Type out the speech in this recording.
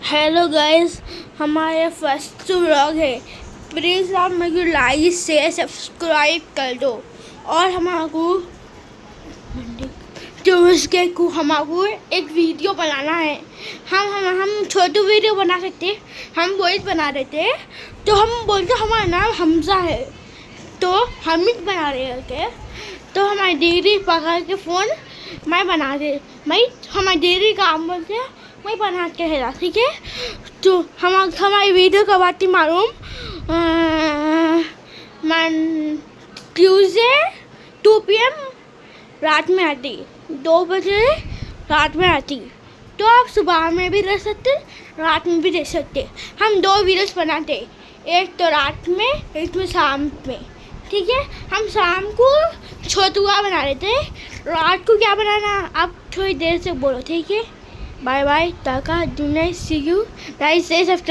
Hello guys, हमारे first vlog है। Please आप मेरे को लाइक शेयर सब्सक्राइब कर दो और हमारे ट्यूसडे को हमारे एक वीडियो बनाना है। हम छोटू वीडियो बना सकते, हम वॉइस बना देते। तो हम बोलते हमारा नाम हमजा है, तो हामिद बना रहे थे। तो हमारी दीदी पकड़ के फ़ोन मैं बना दे, मैं हमारी दीदी काम बोलते मैं बना के है, ठीक है। तो हमारी वीडियो कब आती मालूम? ट्यूसडे 2 PM रात में आती, 2 बजे रात में आती। तो आप सुबह में भी देख सकते, रात में भी देख सकते। हम 2 वीडियोस बनाते, एक तो रात में, एक में शाम में, ठीक है। हम शाम को छोटुआ बना लेते, रात को क्या बनाना आप थोड़ी देर से बोलो, ठीक है। Bye bye, tata, do nice, see you, guys, से सब्सक्राइब।